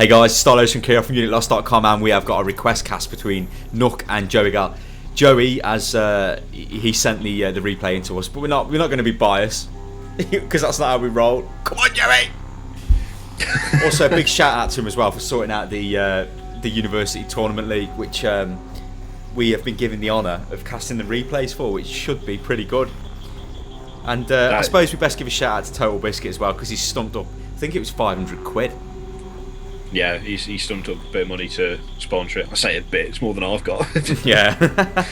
Hey guys, Stylosa from Kira from UnitLost.com, and we have got a request cast between Nouk and Joeeigel. Joey, as he sent the replay into us, but we're not going to be biased because that's not how we roll. Come on, Joey! Also, a big shout out to him as well for sorting out the University Tournament League, which we have been given the honour of casting the replays for, which should be pretty good. And I suppose we best give a shout out to Total Biscuit as well, because he's stumped up. I think it was 500 quid. Yeah, he stumped up a bit of money to sponsor it. I say a bit, it's more than I've got. Yeah.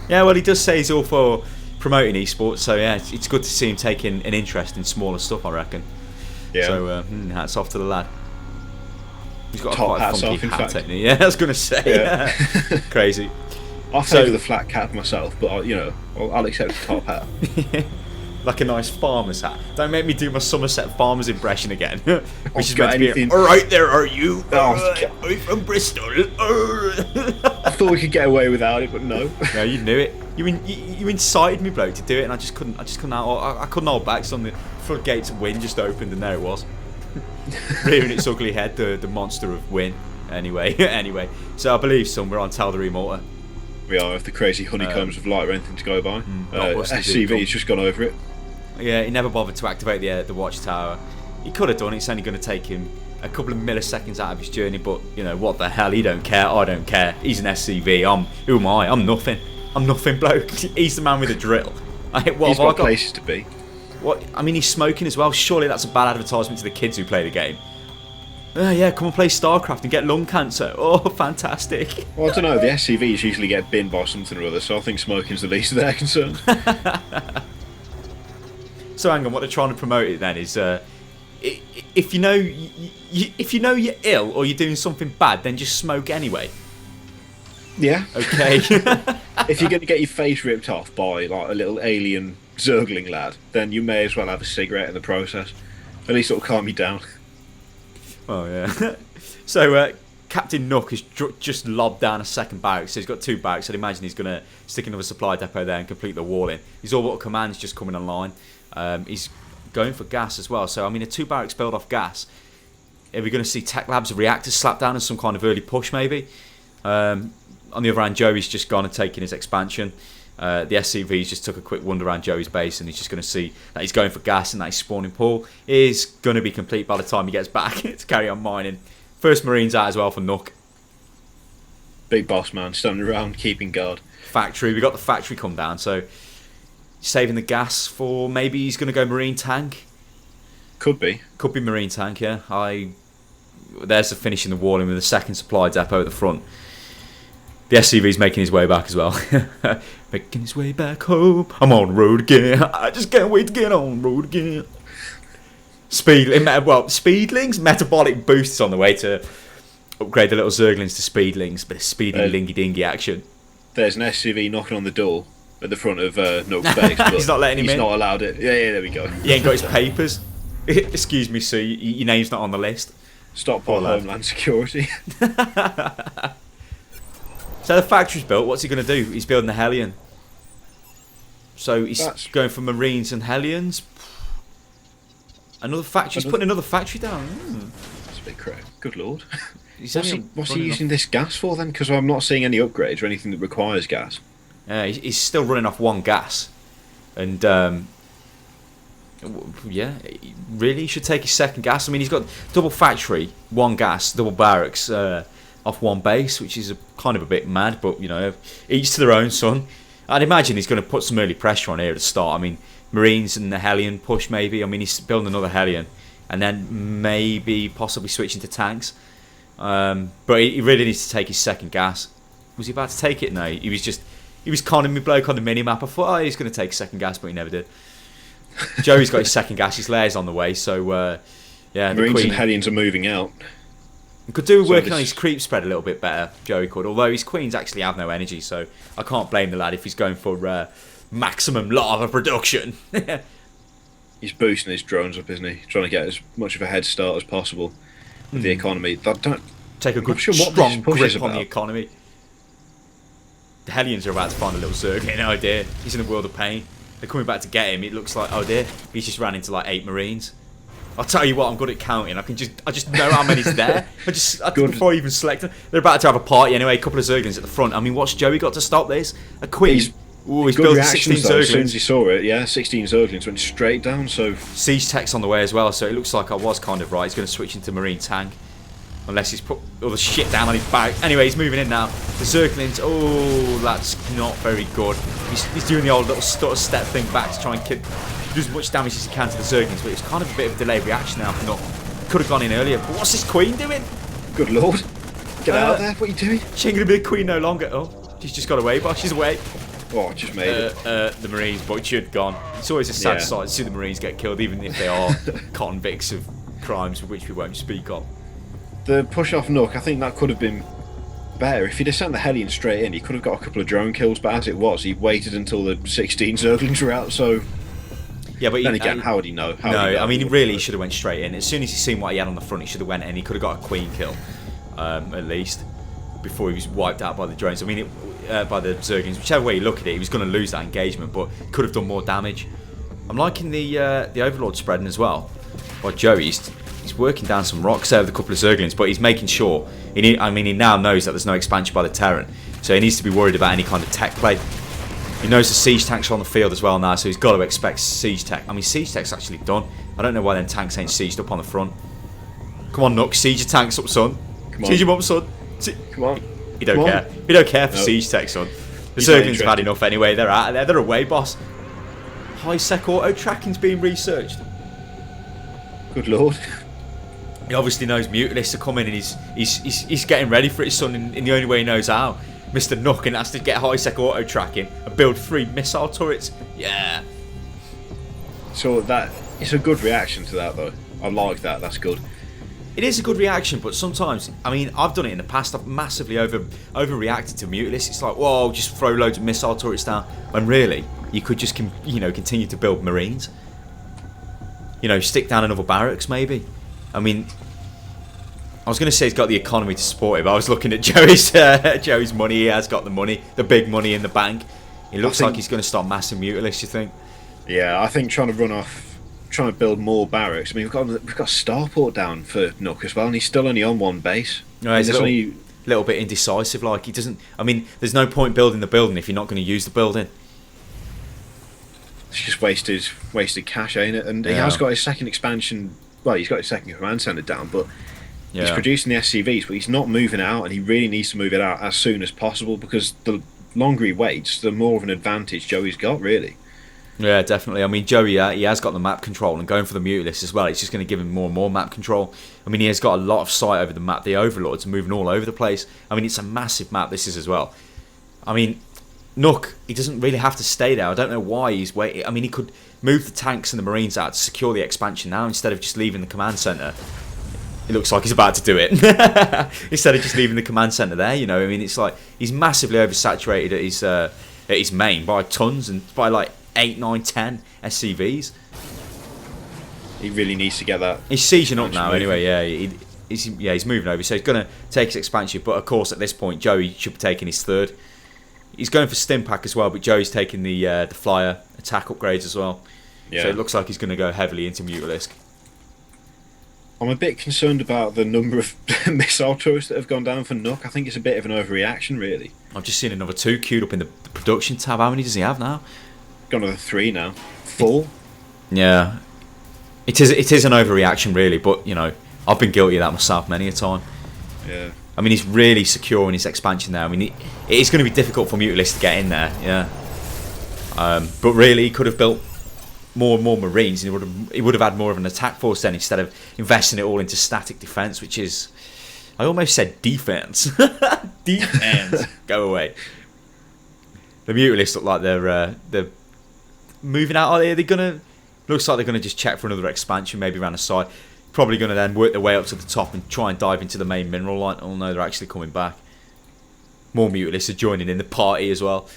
Yeah, well, he does say he's all for promoting esports, so yeah, it's good to see him taking an interest in smaller stuff, I reckon. Yeah. So hats off to the lad. He's got Top a quite hats funky off, in hat, fact. hasn't he? Yeah, I was going to say. Yeah. Crazy. I favour the flat cap myself, but I'll accept the top hat. Like a nice farmer's hat. Don't make me do my Somerset Farmers impression again. Which is got meant to be, anything. alright there are you. Oh, I'm from Bristol. I thought we could get away without it, but no. No, you knew it. You incited me, bloke, to do it, and I couldn't I couldn't hold back. So the floodgates of wind just opened, and there it was. Rearing its ugly head, the monster of wind. Anyway. So I believe, son, we're on Tal'Darim Mortar. We are, if the crazy honeycombs of light or anything to go by. SCV's just gone over it. Yeah, he never bothered to activate the watchtower. He could have done it. It's only going to take him a couple of milliseconds out of his journey, but you know what the hell? He don't care. I don't care. He's an SCV. Who am I? I'm nothing. I'm nothing, bloke. He's the man with a drill. He's got places to be. What? I mean, he's smoking as well. Surely that's a bad advertisement to the kids who play the game. Yeah, come and play StarCraft and get lung cancer. Oh, fantastic. Well, I don't know. The SCVs usually get binned by something or other, so I think smoking's the least of their concerns. So hang on, what they're trying to promote it then is, if you know you're ill or you're doing something bad, then just smoke anyway. Yeah. Okay. If you're going to get your face ripped off by like a little alien Joeeigling lad, then you may as well have a cigarette in the process. At least it'll calm you down. Oh yeah. So Captain Nouk has just lobbed down a second barracks. So he's got 2 barracks. I'd imagine he's going to stick another supply depot there and complete the wall in. His orbital command's just coming online. He's going for gas as well. So I mean, a 2 barracks build off gas. Are we going to see Tech Labs reactors slapped down as some kind of early push maybe? On the other hand, Joey's just gone and taken his expansion. The SCV's just took a quick wander around Joey's base, and he's just going to see that he's going for gas and that his spawning pool is going to be complete by the time he gets back to carry on mining. First Marines out as well for Nouk. Big boss man, standing around, keeping guard. Factory, we got the factory come down, so saving the gas for maybe he's going to go Marine tank. Could be Marine tank, yeah. There's the finishing the wall in with the second supply depot at the front. The SCV's making his way back as well. Making his way back home. I'm on the road again. I just can't wait to get on the road again. Speedlings, metabolic boosts on the way to upgrade the little Zerglings to speedlings. Bit of speedy lingy dingy action. There's an SCV knocking on the door at the front of Nouk's base. But he's not letting him in. He's not allowed it. Yeah, there we go. He ain't got his papers. Excuse me, sir. Your name's not on the list. Stockpile Homeland Security. So the factory's built. What's he going to do? He's building the Hellion. So he's going for Marines and Hellions. Another factory. He's putting another factory down. That's a bit crap. Good lord. What's he running using this gas for then? Because I'm not seeing any upgrades or anything that requires gas. He's still running off 1 gas. And yeah, really, he should take his second gas. I mean, he's got double factory, 1 gas, double barracks off 1 base, which is kind of a bit mad, but you know, each to their own, son. I'd imagine he's going to put some early pressure on here at the start. I mean, Marines and the Hellion push maybe. I mean, he's building another Hellion, and then maybe possibly switching to tanks. But he really needs to take his second gas. Was he about to take it? No, he was conning me, bloke, on the mini map. I thought, he's going to take second gas, but he never did. Joey's got his second gas. His layer's on the way, so yeah. Marines and Hellions are moving out. He could do with working on his creep spread a little bit better, Joey could. Although his queens actually have no energy, so I can't blame the lad if he's going for maximum lava production. He's boosting his drones up, isn't he? Trying to get as much of a head start as possible with the economy. Take a good, strong grip on the economy. The Hellions are about to find a little Zergling. Oh dear, he's in a world of pain. They're coming back to get him. It looks like, oh dear, he's just ran into like 8 Marines. I'll tell you what, I'm good at counting. I just know how many's there. Good. Before I even select them. They're about to have a party anyway. A couple of Zerglings at the front. I mean, what's Joey got to stop this? A queen. He's He's good built reactions 16 though, as soon as Zerglings. he saw it. Yeah, 16 Zerglings went straight down. So Siege tech's on the way as well, so it looks like I was kind of right. He's going to switch into Marine tank. Unless he's put all the shit down on his back. Anyway, he's moving in now. The Zerglings, oh, that's not very good. He's doing the old little sort of step thing back to try and do as much damage as he can to the Zerglings, but it's kind of a bit of a delayed reaction now. Could have gone in earlier, but what's this queen doing? good lord, get out of there! What are you doing? She ain't going to be a queen no longer. Oh, she's just got away, boss. She's away. Oh, I just made it. The Marines butchered, gone. It's always a sad Yeah. sight to see the Marines get killed, even if they are convicts of crimes for which we won't speak of. The push off Nouk, I think that could have been better. If he'd have sent the Hellion straight in, he could have got a couple of drone kills, but as it was, he waited until the 16 Zerglings were out, so... Yeah, but Then again, how would he know? I mean, he really should have went straight in. As soon as he seen what he had on the front, he should have went in. He could have got a queen kill, at least, before he was wiped out by the drones. I mean, by the Zerglings. Whichever way you look at it, he was going to lose that engagement, but could have done more damage. I'm liking the Overlord spreading as well by Joey. He's working down some rocks there with a couple of Zerglings, but he's making sure. He now knows that there's no expansion by the Terran, so he needs to be worried about any kind of tech play. He knows the siege tanks are on the field as well now, so he's got to expect siege tech. I mean, siege tech's actually done. I don't know why them tanks ain't sieged up on the front. Come on, Nouk, siege your tanks up, son. Come on. Siege them up, son. Come on. He don't Come on. care. He don't care for No. siege tech, son. The He's not Zerglings have had interested. enough anyway. They're out of there. They're away, boss. High sec auto tracking's being researched. Good lord. He obviously knows Mutalisks are coming, and he's getting ready for it, son, in the only way he knows how. Mr. Nouk and has to get high sec auto tracking and build 3 missile turrets. Yeah. So that it's a good reaction to that though. I like that. That's good. It is a good reaction, but sometimes, I mean, I've done it in the past. I've massively overreacted to Mutalisks. It's like, whoa, just throw loads of missile turrets down. When really, you could just continue to build Marines. Stick down another barracks maybe. I mean, I was going to say he's got the economy to support it, but I was looking at Joey's money. He has got the money, the big money in the bank. It looks like he's going to start massing Mutalisks, you think? Yeah, I think trying to build more barracks. I mean, we've got Starport down for Nouk as well, and he's still only on one base. No, he's There's a only little bit indecisive. Like he doesn't. I mean, there's no point building the building if you're not going to use the building. it's just wasted cash, ain't it? And he Yeah. has got his second expansion. Well, he's got his second command center down, but he's Yeah. producing the SCVs, but he's not moving it out, and he really needs to move it out as soon as possible because the longer he waits, the more of an advantage Joey's got, really. Yeah, definitely. I mean, Joey, he has got the map control, and going for the Mutalisks as well, it's just going to give him more and more map control. I mean, he has got a lot of sight over the map. The Overlords are moving all over the place. I mean, it's a massive map, this is as well. I mean, Nouk, he doesn't really have to stay there. I don't know why he's waiting. I mean, he could move the tanks and the Marines out to secure the expansion now instead of just leaving the command centre. It looks like he's about to do it. Instead of just leaving the command centre there, I mean, it's like he's massively oversaturated at his main by tons and by like 8, 9, 10 SCVs. He really needs to get that. He's sieging up expansion now moving. anyway, he's moving over, so he's going to take his expansion, but of course at this point Joey should be taking his third. He's going for Stimpak as well, but Joey's taking the flyer attack upgrades as well. Yeah. So it looks like he's going to go heavily into Mutalisk. I'm a bit concerned about the number of missile turrets that have gone down for Nouk. I think it's a bit of an overreaction, really. I've just seen another 2 queued up in the production tab. How many does he have now? Gone to the 3 now. 4? Yeah. It is an overreaction really, but I've been guilty of that myself many a time. Yeah. I mean, he's really secure in his expansion there. I mean, it is going to be difficult for Mutalisks to get in there, yeah. But really, he could have built more and more Marines, and he would have had more of an attack force then, instead of investing it all into static defense, which is, I almost said defense. Defense. Go away. The Mutalisks look like they're moving out. Are they gonna? Looks like they're gonna just check for another expansion, maybe around the side. Probably going to then work their way up to the top and try and dive into the main mineral line. Oh no, they're actually coming back. More Mutalisks are joining in the party as well.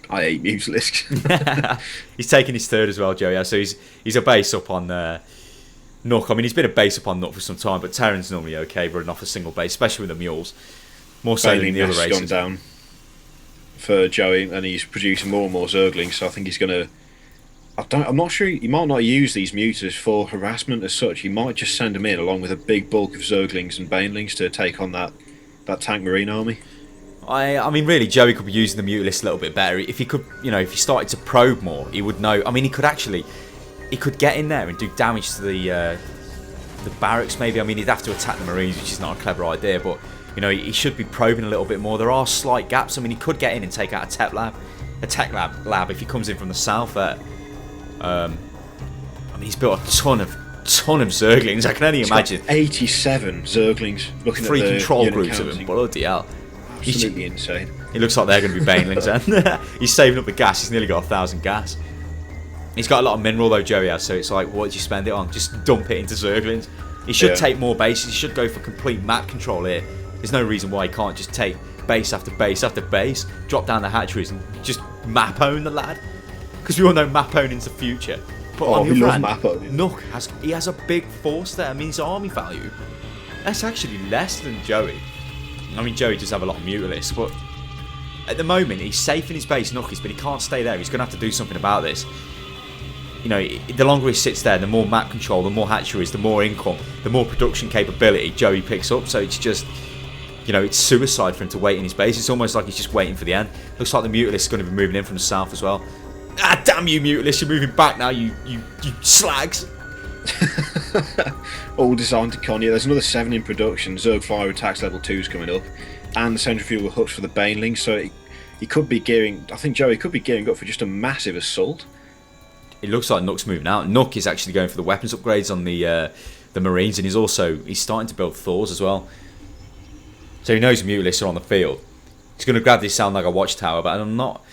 I hate Mutalisks. He's taking his third as well, Joe. Yeah, so he's a base up on Nouk. I mean, he's been a base up on Nouk for some time, but Terran's normally okay running off a single base, especially with the mules. More so than the other Bailey races. gone down for Joey, and he's producing more and more Zerglings, so I think he's going to I'm not sure. He might not use these mutas for harassment as such. He might just send them in along with a big bulk of Zerglings and Banelings to take on that tank marine army. I mean, really, Joey could be using the Mutalist a little bit better. If he could, if he started to probe more, he would know. I mean, he could get in there and do damage to the barracks, maybe. I mean, he'd have to attack the Marines, which is not a clever idea, but, he should be probing a little bit more. There are slight gaps. I mean, he could get in and take out a tech lab if he comes in from the south there. I mean, he's built a ton of Zerglings. I can only imagine. 87 Zerglings. Looking at the control groups of them. Bloody hell. Absolutely insane. It looks like they're going to be Banelings, and he's saving up the gas. He's nearly got 1,000 gas. He's got a lot of mineral though, Joey has. So it's like, what did you spend it on? Just dump it into Zerglings. He should take more bases. He should go for complete map control here. There's no reason why he can't just take base after base after base, drop down the hatcheries, and just map own the lad. Because we all know map owning's the future. But on the other hand, Nouk has a big force there. I mean, his army value, that's actually less than Joey. I mean, Joey does have a lot of Mutalisks, but at the moment he's safe in his base, Nouk is, but he can't stay there. He's going to have to do something about this. The longer he sits there, the more map control, the more hatcheries, the more income, the more production capability Joey picks up. So it's just, it's suicide for him to wait in his base. It's almost like he's just waiting for the end. Looks like the Mutalist is going to be moving in from the south as well. Ah, damn you, Mutalist! You're moving back now, you slags. All designed to con you. There's another 7 in production. Zerg Flyer attacks level 2's coming up, and the centrifugal hooks for the Banelings. So he could be gearing. I think Joey could be gearing up for just a massive assault. It looks like Nook's moving out. Nouk is actually going for the weapons upgrades on the Marines, and he's starting to build Thors as well. So he knows the Mutalists are on the field. He's going to grab this sound like a watchtower, but I'm not.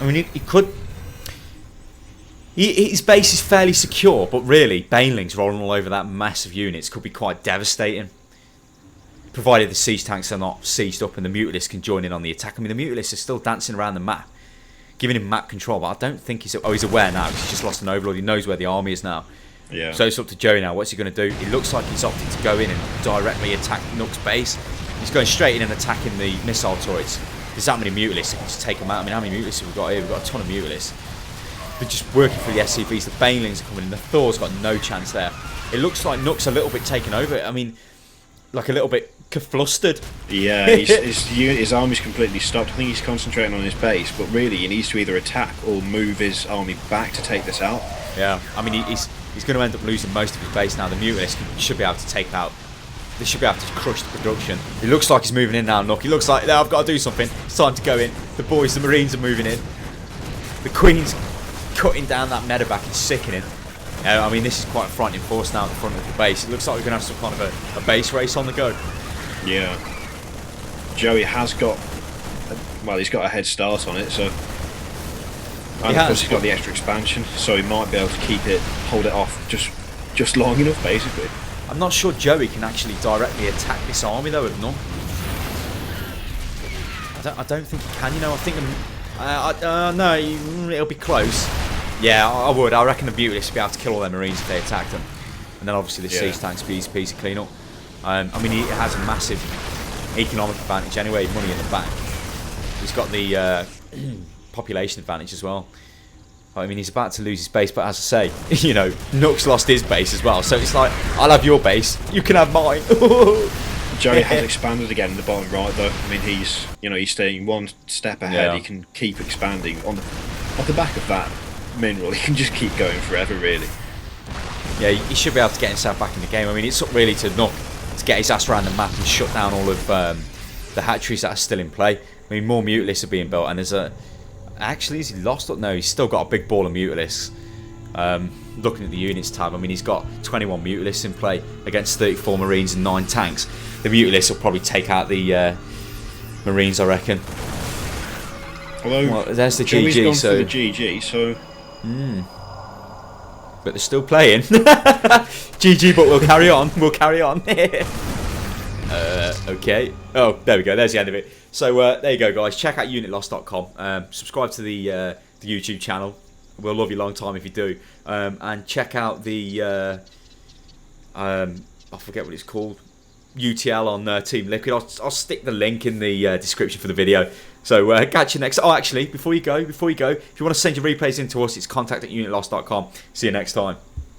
I mean, he could. His base is fairly secure, but really, Banelings rolling all over that massive units could be quite devastating. Provided the siege tanks are not sieged up and the Mutalists can join in on the attack. I mean, the Mutalists are still dancing around the map, giving him map control, but I don't think he's aware now because he's just lost an overlord. He knows where the army is now. Yeah. So it's up to Joey now. What's he going to do? It looks like he's opted to go in and directly attack Nook's base. He's going straight in and attacking the missile turrets. There's that many Mutalists, he can just take them out. I mean, how many Mutalists have we got here? We've got a ton of Mutalists. They're just working for the SCVs. The Banelings are coming in. The Thor's got no chance there. It looks like Nook's a little bit taken over. I mean, like a little bit flustered. Yeah, his army's completely stopped. I think he's concentrating on his base, but really he needs to either attack or move his army back to take this out. Yeah, I mean, he's going to end up losing most of his base now. The Mutalists should be able to take out. They should be able to crush the production. It looks like he's moving in now, Nouk. He looks like, I've got to do something. It's time to go in. The Marines are moving in. The Queen's cutting down that medevac and sickening. I mean, this is quite a frightening force now at the front of the base. It looks like we're going to have some kind of a base race on the go. Yeah. Joey has got, he's got a head start on it, so. And of course he's got the extra expansion, so he might be able to hold it off just long enough, basically. I'm not sure Joey can actually directly attack this army though with Nouk. I don't think he can. I think no, it'll be close. Yeah, I would. I reckon the Mutalists would be able to kill all their Marines if they attacked them, and then obviously the siege tanks be easy piece of clean up. I mean, he has a massive economic advantage anyway, money in the bank. He's got the population advantage as well. I mean, he's about to lose his base, but as I say, Nook's lost his base as well. So it's like, I'll have your base, you can have mine. Joey has expanded again in the bottom right, though. I mean, he's staying one step ahead. Yeah. He can keep expanding off the back of that mineral. He can just keep going forever, really. Yeah, he should be able to get himself back in the game. I mean, it's up really to Nouk to get his ass around the map and shut down all of the hatcheries that are still in play. I mean, more Mutalisks are being built, and there's a. Actually, is he lost? No, he's still got a big ball of Mutalisks. Looking at the units tab, I mean, he's got 21 Mutalisks in play against 34 Marines and 9 tanks. The Mutalisks will probably take out the Marines, I reckon. Although, there's the Joey's GG. Gone so for the GG, so. But they're still playing. GG, but we'll carry on. We'll carry on. Okay. Oh, there we go. There's the end of it. So there you go, guys. Check out unitloss.com. Subscribe to the YouTube channel. We'll love you a long time if you do. And check out the I forget what it's called, UTL on Team Liquid. I'll stick the link in the description for the video. So catch you next. Oh, actually, before you go, if you want to send your replays in to us, it's contact@unitlost.com. See you next time.